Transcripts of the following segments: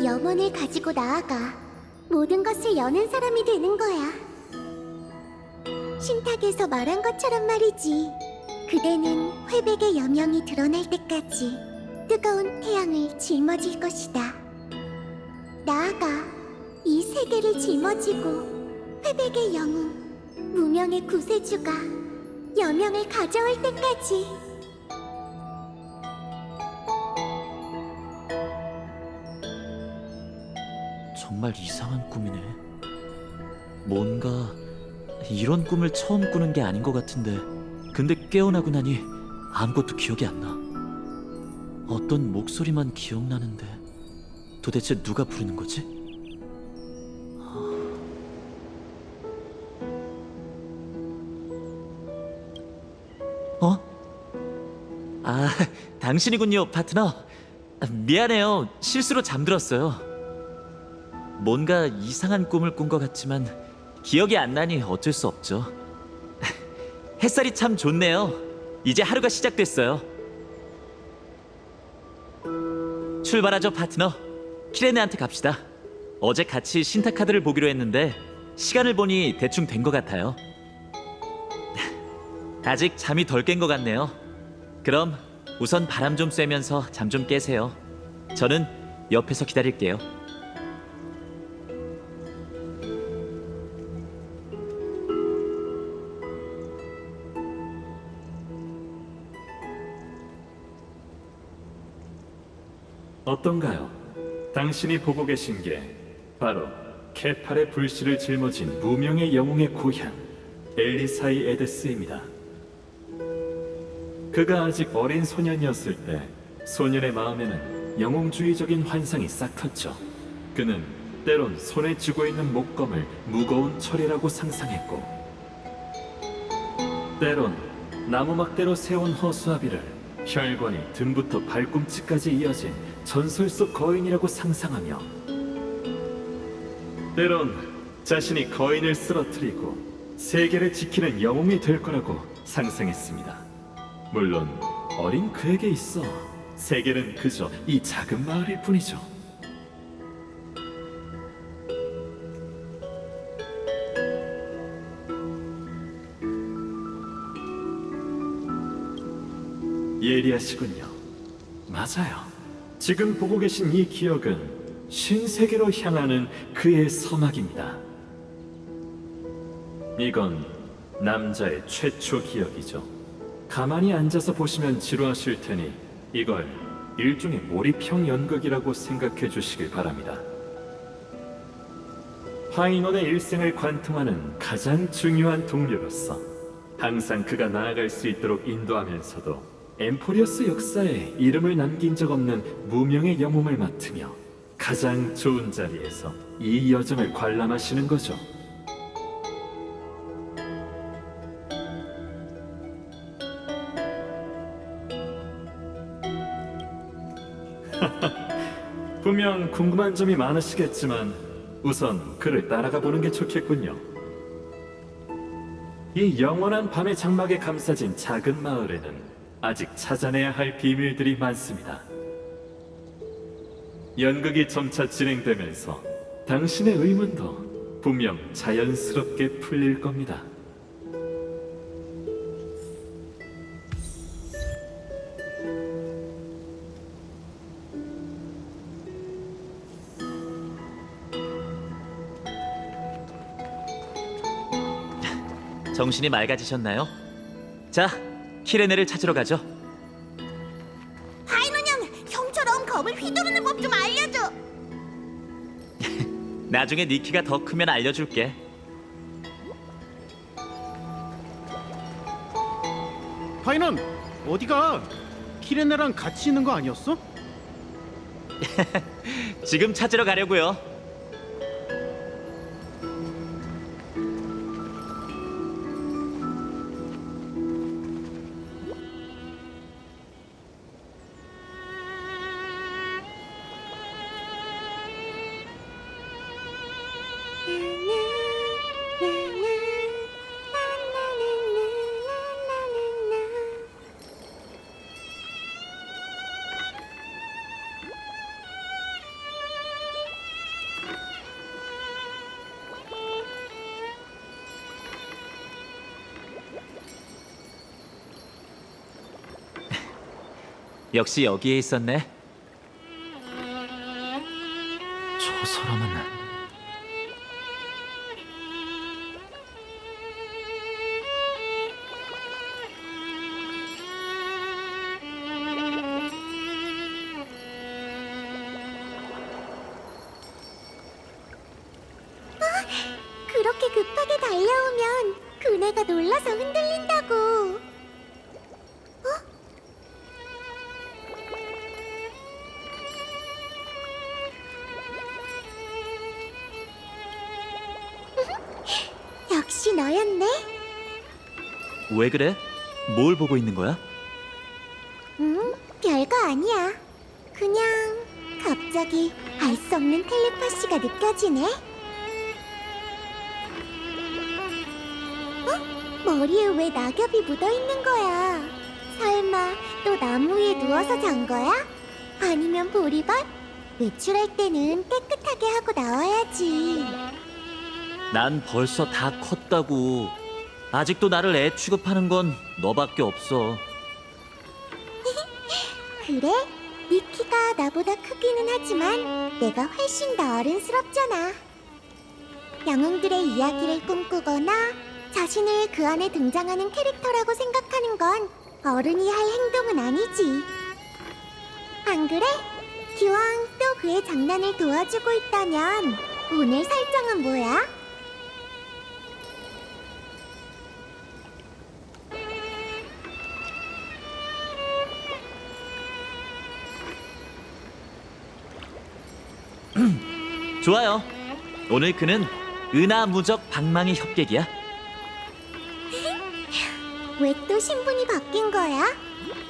염원을 가지고 나아가 모든 것을 여는 사람이 되는 거야. 신탁에서 말한 것처럼 말이지. 그대는 회백의 여명이 드러날 때까지 뜨거운 태양을 짊어질 것이다. 나아가 이 세계를 짊어지고 회백의 영웅, 무명의 구세주가 여명을 가져올 때까지. 정말 이상한 꿈이네. 뭔가 이런 꿈을 처음 꾸는 게 아닌 것 같은데, 근데 깨어나고 나니 아무것도 기억이 안 나. 어떤 목소리만 기억나는데 도대체 누가 부르는 거지? 어? 아, 당신이군요, 파트너. 미안해요. 실수로 잠들었어요. 뭔가 이상한 꿈을 꾼 것 같지만 기억이 안 나니 어쩔 수 없죠. 햇살이 참 좋네요. 이제 하루가 시작됐어요. 출발하죠, 파트너. 키레네한테 갑시다. 어제 같이 신탁 카드를 보기로 했는데 시간을 보니 대충 된 것 같아요. 아직 잠이 덜 깬 것 같네요. 그럼 우선 바람 좀 쐬면서 잠 좀 깨세요. 저는 옆에서 기다릴게요. 어떤가요? 당신이 보고 계신 게 바로 케팔의 불씨를 짊어진 무명의 영웅의 고향 엘리사이 에데스입니다. 그가 아직 어린 소년이었을 때 소년의 마음에는 영웅주의적인 환상이 싹 텄죠. 그는 때론 손에 쥐고 있는 목검을 무거운 철이라고 상상했고, 때론 나무막대로 세운 허수아비를 혈관이 등부터 발꿈치까지 이어진 전설 속 거인이라고 상상하며, 때론 자신이 거인을 쓰러뜨리고 세계를 지키는 영웅이 될 거라고 상상했습니다. 물론 어린 그에게 있어 세계는 그저 이 작은 마을일 뿐이죠. 예리하시군요. 맞아요. 지금 보고 계신 이 기억은 신세계로 향하는 그의 서막입니다. 이건 남자의 최초 기억이죠. 가만히 앉아서 보시면 지루하실 테니 이걸 일종의 몰입형 연극이라고 생각해 주시길 바랍니다. 파이논의 일생을 관통하는 가장 중요한 동료로서 항상 그가 나아갈 수 있도록 인도하면서도 엠포리어스 역사에 이름을 남긴 적 없는 무명의 영웅을 맡으며 가장 좋은 자리에서 이 여정을 관람하시는 거죠. 분명 궁금한 점이 많으시겠지만 우선 그를 따라가 보는 게 좋겠군요. 이 영원한 밤의 장막에 감싸진 작은 마을에는 아직 찾아내야 할 비밀들이 많습니다. 연극이 점차 진행되면서 당신의 의문도 분명 자연스럽게 풀릴 겁니다. 정신이 맑아지셨나요? 자, 키레네를 찾으러 가죠. 파이논 형, 형처럼 검을 휘두르는 법 좀 알려줘. 나중에 니키가 더 크면 알려줄게. 파이넌, 어디가? 키레네랑 같이 있는 거 아니었어? 지금 찾으러 가려고요. 역시 여기에 있었네. 저 사람은 그렇게 급하게 달려오면 그네가 놀라서 흔들린다고. 역시 너였네. 왜 그래? 뭘 보고 있는 거야? 별거 아니야. 그냥 갑자기 알 수 없는 텔레파시가 느껴지네. 머리에 왜 낙엽이 묻어 있는 거야? 설마 또 나무 위에 누워서 잔 거야? 아니면 보리밭? 외출할 때는 깨끗하게 하고 나와야지. 난 벌써 다 컸다고. 아직도 나를 애 취급하는 건 너밖에 없어. 그래? 네 키가 나보다 크기는 하지만 내가 훨씬 더 어른스럽잖아. 영웅들의 이야기를 꿈꾸거나 자신을 그 안에 등장하는 캐릭터라고 생각하는 건 어른이 할 행동은 아니지. 안 그래? 기왕 또 그의 장난을 도와주고 있다면 오늘 설정은 뭐야? 좋아요. 오늘 그는 은하무적 방망이 협객이야. 왜 또 신분이 바뀐 거야?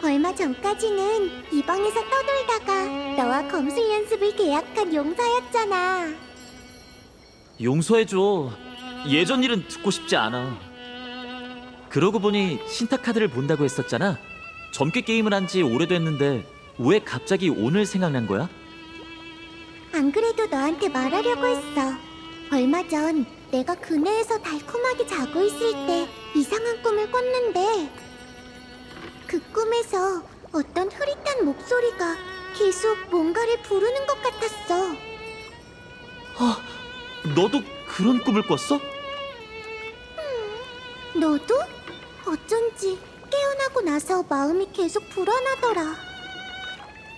얼마 전까지는 이 방에서 떠돌다가 너와 검술 연습을 계약한 용사였잖아. 용서해줘. 예전 일은 듣고 싶지 않아. 그러고 보니 신탁카드를 본다고 했었잖아. 젊게 게임을 한 지 오래됐는데 왜 갑자기 오늘 생각난 거야? 안 그래도 너한테 말하려고 했어. 얼마 전 내가 그네에서 달콤하게 자고 있을 때 이상한 꿈을 꿨는데 그 꿈에서 어떤 흐릿한 목소리가 계속 뭔가를 부르는 것 같았어. 너도 그런 꿈을 꿨어? 너도? 어쩐지 깨어나고 나서 마음이 계속 불안하더라.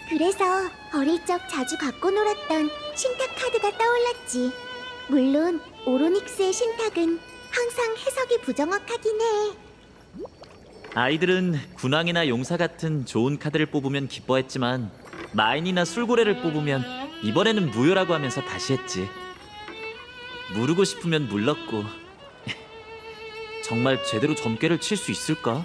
그래서 어릴 적 자주 갖고 놀았던 신탁 카드가 떠올랐지. 물론 오로닉스의 신탁은 항상 해석이 부정확하긴 해. 아이들은 군왕이나 용사 같은 좋은 카드를 뽑으면 기뻐했지만 마인이나 술고래를 뽑으면 이번에는 무효라고 하면서 다시 했지. 무르고 싶으면 물렀고. 정말 제대로 점괘를 칠 수 있을까?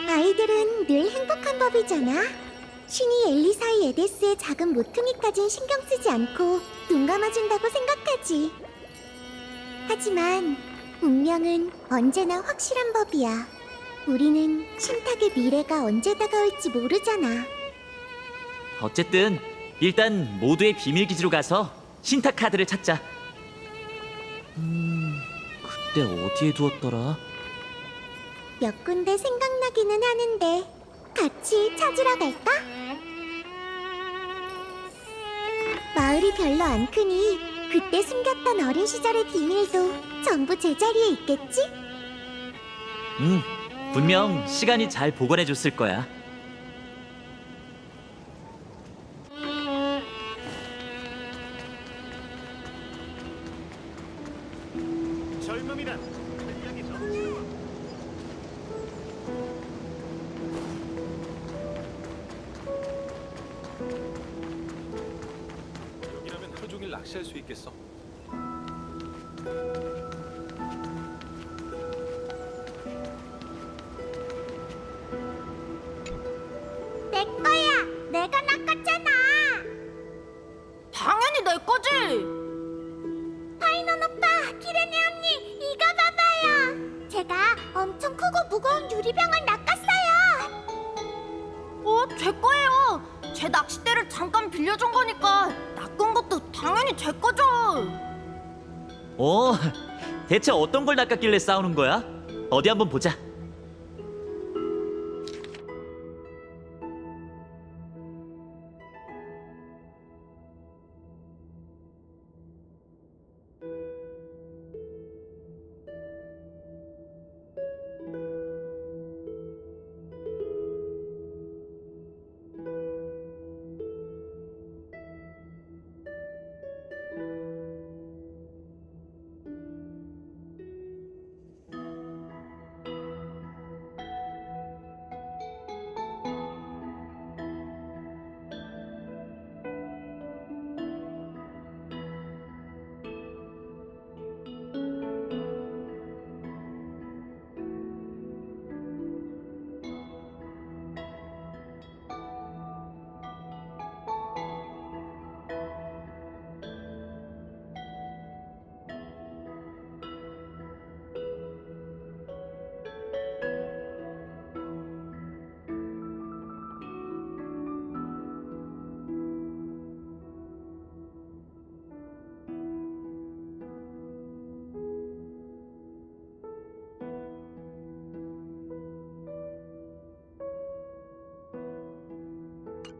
아이들은 늘 행복한 법이잖아. 신이 엘리사의 에데스의 작은 모퉁이까진 신경 쓰지 않고 눈 감아준다고 생각하지. 하지만 운명은 언제나 확실한 법이야. 우리는 신탁의 미래가 언제 다가올지 모르잖아. 어쨌든 일단 모두의 비밀 기지로 가서 신탁 카드를 찾자. 그때 어디에 두었더라? 몇 군데 생각나기는 하는데 같이 찾으러 갈까? 마을이 별로 안 크니 그때 숨겼던 어린 시절의 비밀도 전부 제자리에 있겠지? 분명 시간이 잘 보관해 줬을 거야. 젊음이란 전략이 넘치는 여기라면 하루 종일 낚시할 수 있겠어. 내 거야! 내가 낚았잖아! 당연히 내 거지. 파이넌 오빠, 키레네 언니, 이거 봐봐요! 제가 엄청 크고 무거운 유리병을 낚았어요! 제 거예요. 제 낚싯대를 잠깐 빌려준 거니까 낚은 것도 당연히 제 거죠. 대체 어떤 걸 낚았길래 싸우는 거야? 어디 한번 보자.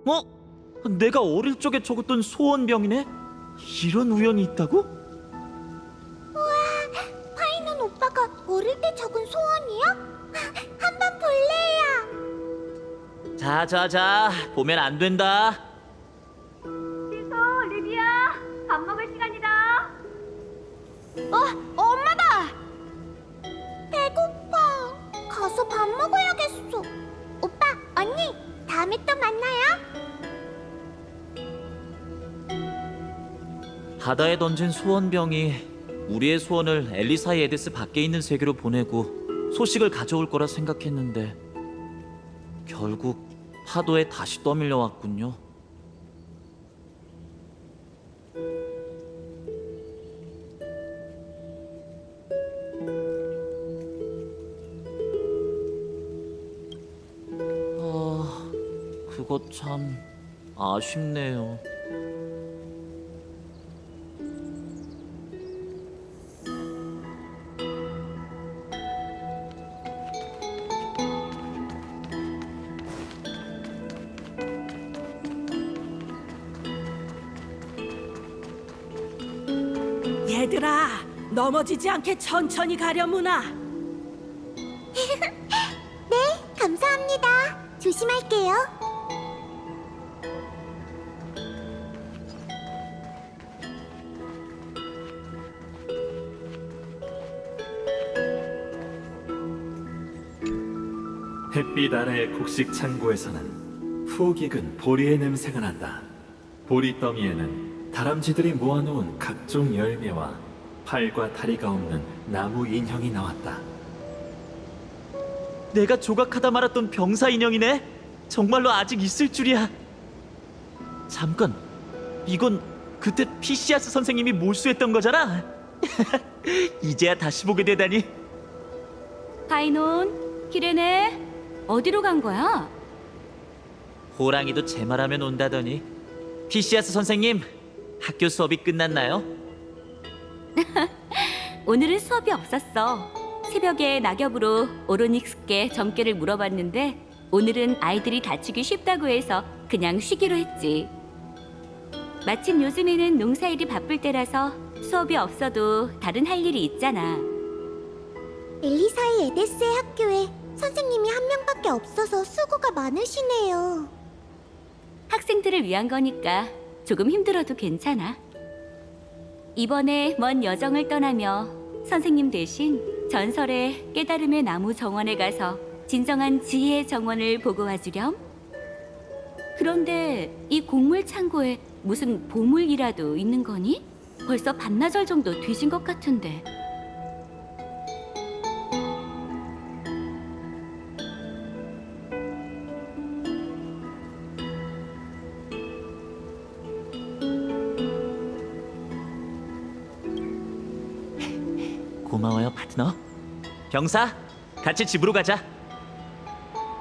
어? 내가 어릴 적에 적었던 소원병이네? 이런 우연이 있다고? 파이는 오빠가 어릴 때 적은 소원이야? 한번 볼래요. 자, 보면 안 된다. 리비야, 밥 먹을 시간이다. 엄마다. 배고파. 가서 밥 먹어야겠어. 오빠, 언니, 다음에 또 만나요. 바다에 던진 소원병이 우리의 소원을 엘리사의 에데스 밖에 있는 세계로 보내고 소식을 가져올 거라 생각했는데 결국 파도에 다시 떠밀려 왔군요. 그거 참 아쉽네요. 얘들아, 넘어지지 않게 천천히 가려무나. 네, 감사합니다. 조심할게요. 햇빛 아래의 곡식 창고에서는 푹 익은 보리의 냄새가 난다. 보리 더미에는 다람쥐들이 모아놓은 각종 열매와 팔과 다리가 없는 나무 인형이 나왔다. 내가 조각하다 말았던 병사 인형이네? 정말로 아직 있을 줄이야. 잠깐, 이건 그때 피시아스 선생님이 몰수했던 거잖아? 이제야 다시 보게 되다니. 파이논, 키레네, 어디로 간 거야? 호랑이도 제 말하면 온다더니. 피시아스 선생님, 학교 수업이 끝났나요? 오늘은 수업이 없었어. 새벽에 낙엽으로 오로닉스께 점괘를 물어봤는데 오늘은 아이들이 다치기 쉽다고 해서 그냥 쉬기로 했지. 마침 요즘에는 농사일이 바쁠 때라서 수업이 없어도 다른 할 일이 있잖아. 엘리사의 에데스의 학교에 선생님이 한 명밖에 없어서 수고가 많으시네요. 학생들을 위한 거니까 조금 힘들어도 괜찮아. 이번에 먼 여정을 떠나며 선생님 대신 전설의 깨달음의 나무 정원에 가서 진정한 지혜의 정원을 보고 와주렴. 그런데 이 곡물 창고에 무슨 보물이라도 있는 거니? 벌써 반나절 정도 뒤진 것 같은데. 고마워요, 파트너. 병사, 같이 집으로 가자.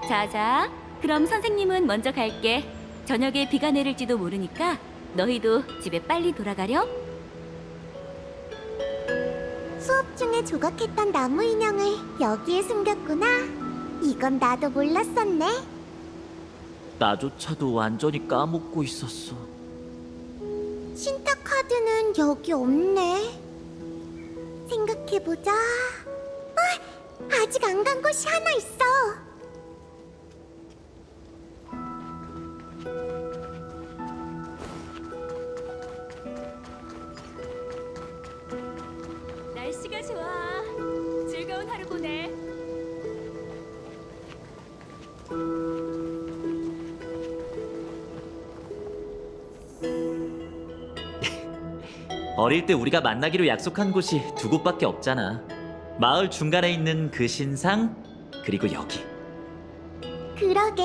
자자, 그럼 선생님은 먼저 갈게. 저녁에 비가 내릴지도 모르니까 너희도 집에 빨리 돌아가렴. 수업 중에 조각했던 나무 인형을 여기에 숨겼구나. 이건 나도 몰랐었네. 나조차도 완전히 까먹고 있었어. 신탁 카드는 여기 없네. 생각해보자. 아직 안 간 곳이 하나 있어. 날씨가 좋아. 즐거운 하루 보내. 어릴 때 우리가 만나기로 약속한 곳이 두 곳밖에 없잖아. 마을 중간에 있는 그 신상, 그리고 여기. 그러게.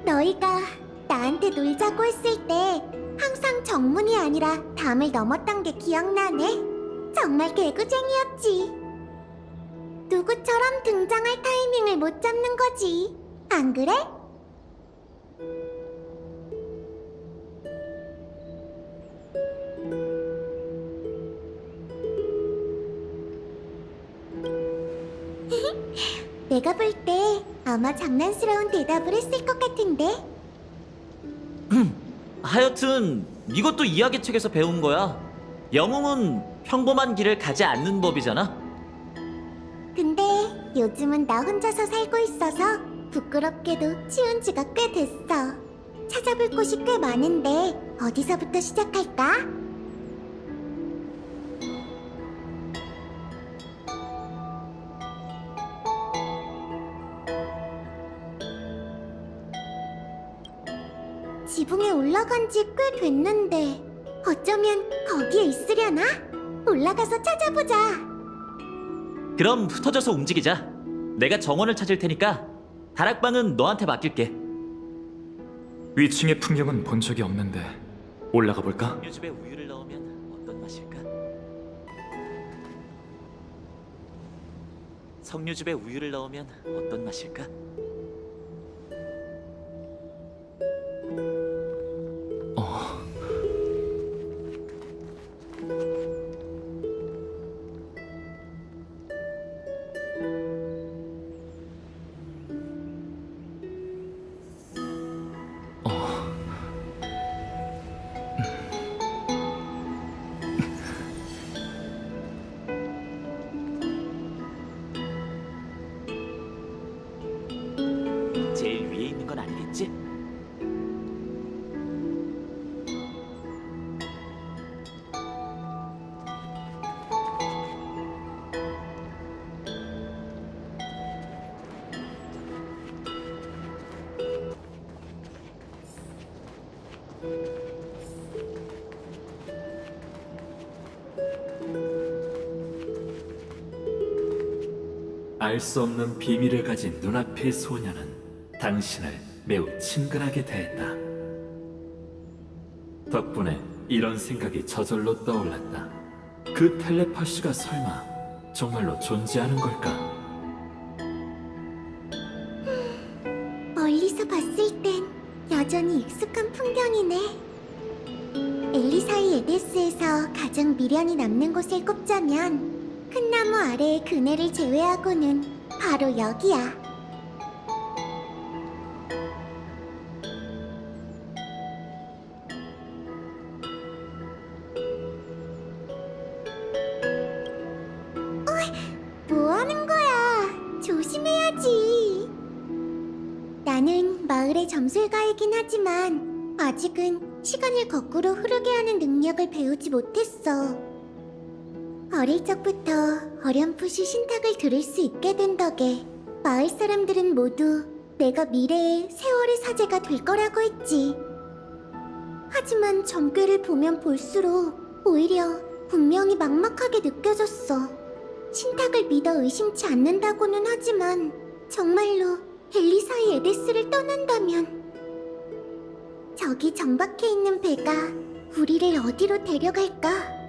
너희가 나한테 놀자고 했을 때 항상 정문이 아니라 담을 넘었던 게 기억나네. 정말 개구쟁이였지. 누구처럼 등장할 타이밍을 못 잡는 거지. 안 그래? 내가 볼 때 아마 장난스러운 대답을 했을 것 같은데. 하여튼 이것도 이야기책에서 배운 거야. 영웅은 평범한 길을 가지 않는 법이잖아. 근데 요즘은 나 혼자서 살고 있어서 부끄럽게도 치운 지가 꽤 됐어. 찾아볼 곳이 꽤 많은데 어디서부터 시작할까? 지붕에 올라간 지 꽤 됐는데 어쩌면 거기에 있으려나? 올라가서 찾아보자. 그럼 흩어져서 움직이자. 내가 정원을 찾을 테니까 다락방은 너한테 맡길게. 위층의 풍경은 본 적이 없는데 올라가 볼까? 석류즙에 우유를 넣으면 어떤 맛일까? 석류즙에 우유를 넣으면 어떤 맛일까? 제일 위에 있는 건 아니겠지? 알 수 없는 비밀을 가진 눈앞의 소녀는 당신을 매우 친근하게 대했다. 덕분에 이런 생각이 저절로 떠올랐다. 그 텔레파시가 설마 정말로 존재하는 걸까? 멀리서 봤을 땐 여전히 익숙한 풍경이네. 엘리사이 에데스에서 가장 미련이 남는 곳을 꼽자면 큰 나무 아래의 그네를 제외하고는 바로 여기야. 뭐 하는 거야? 조심해야지. 나는 마을의 점술가이긴 하지만 아직은 시간을 거꾸로 흐르게 하는 능력을 배우지 못했어. 어릴 적부터 어렴풋이 신탁을 들을 수 있게 된 덕에 마을 사람들은 모두 내가 미래의 세월의 사제가 될 거라고 했지. 하지만 점괘를 보면 볼수록 오히려 분명히 막막하게 느껴졌어. 신탁을 믿어 의심치 않는다고는 하지만 정말로 엘리사이 에데스를 떠난다면 저기 정박해 있는 배가 우리를 어디로 데려갈까?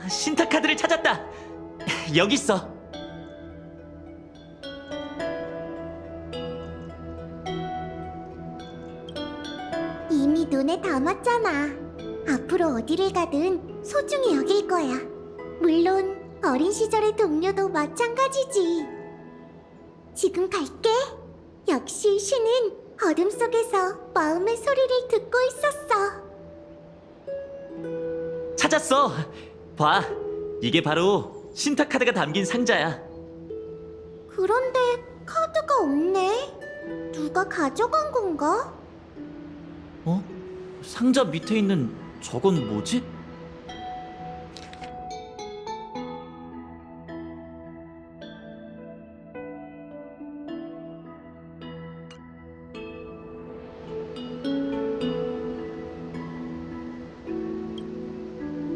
신탁 카드를 찾았다. 여기 있어. 이미 눈에 담았잖아. 앞으로 어디를 가든 소중히 여길 거야. 물론 어린 시절의 동료도 마찬가지지. 지금 갈게. 역시 신은 어둠 속에서 마음의 소리를 듣고 있었어. 찾았어. 봐. 이게 바로 신탁 카드가 담긴 상자야. 그런데 카드가 없네. 누가 가져간 건가? 어? 상자 밑에 있는 저건 뭐지?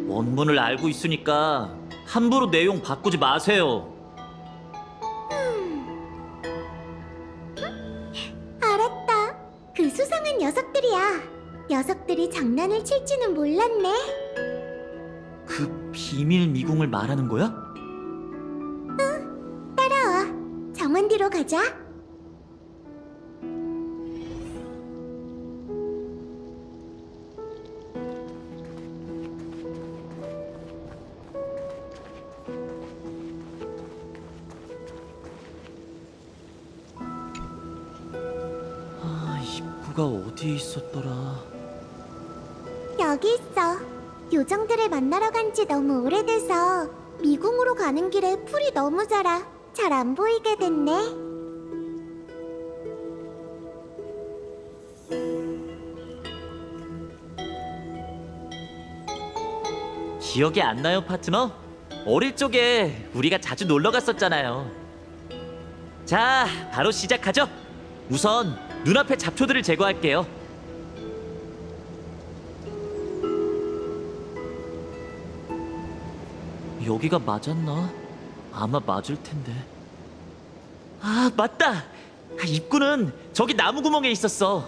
원문을 알고 있으니까 함부로 내용 바꾸지 마세요. 알았다. 그 수상한 녀석들이야. 녀석들이 장난을 칠지는 몰랐네. 그 비밀 미궁을 말하는 거야? 따라와. 정원 뒤로 가자. 아, 입구가 어디에 있었더라? 저기 있어. 요정들을 만나러 간 지 너무 오래돼서 미궁으로 가는 길에 풀이 너무 자라 잘 안 보이게 됐네. 기억이 안 나요, 파트너? 어릴 적에 우리가 자주 놀러 갔었잖아요. 자, 바로 시작하죠. 우선 눈앞의 잡초들을 제거할게요. 여기가 맞았나? 아마 맞을 텐데. 아, 맞다! 입구는 저기 나무 구멍에 있었어.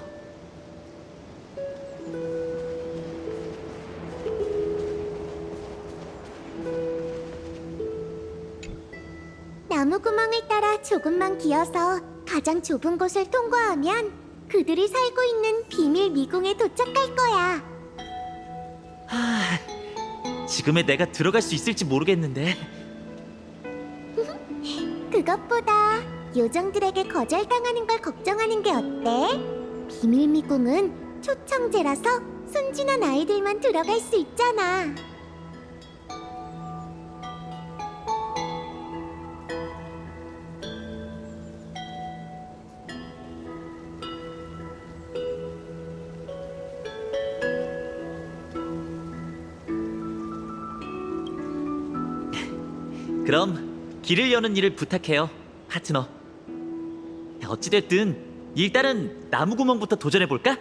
나무 구멍을 따라 조금만 기어서 가장 좁은 곳을 통과하면 그들이 살고 있는 비밀 미궁에 도착할 거야. 지금의 내가 들어갈 수 있을지 모르겠는데. 그것보다 요정들에게 거절당하는 걸 걱정하는 게 어때? 비밀 미궁은 초청제라서 순진한 아이들만 들어갈 수 있잖아. 그럼 길을 여는 일을 부탁해요, 파트너. 어찌됐든 일단은 나무 구멍부터 도전해볼까?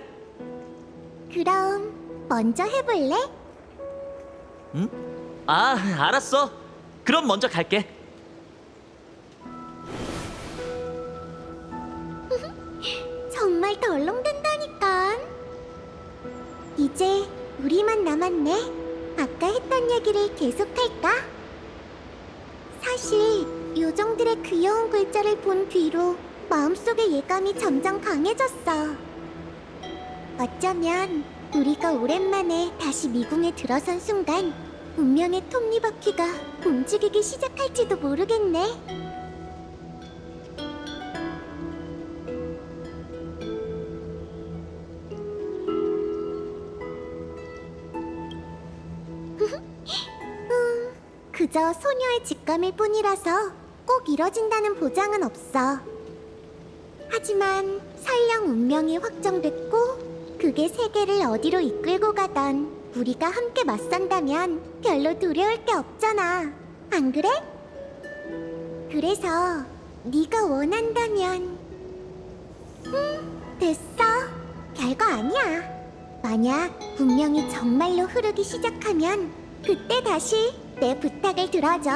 그럼 먼저 해볼래? 응? 아, 알았어. 그럼 먼저 갈게. 정말 덜렁댄다니까. 이제 우리만 남았네. 아까 했던 얘기를 계속할까? 사실 요정들의 귀여운 글자를 본 뒤로 마음속의 예감이 점점 강해졌어. 어쩌면 우리가 오랜만에 다시 미궁에 들어선 순간 운명의 톱니바퀴가 움직이기 시작할지도 모르겠네. 그저 소녀의 직감일 뿐이라서 꼭 이뤄진다는 보장은 없어. 하지만 설령 운명이 확정됐고 그게 세계를 어디로 이끌고 가던 우리가 함께 맞선다면 별로 두려울 게 없잖아. 안 그래? 그래서 네가 원한다면 됐어. 별거 아니야. 만약 운명이 정말로 흐르기 시작하면 그때 다시 내 부탁을 들어줘.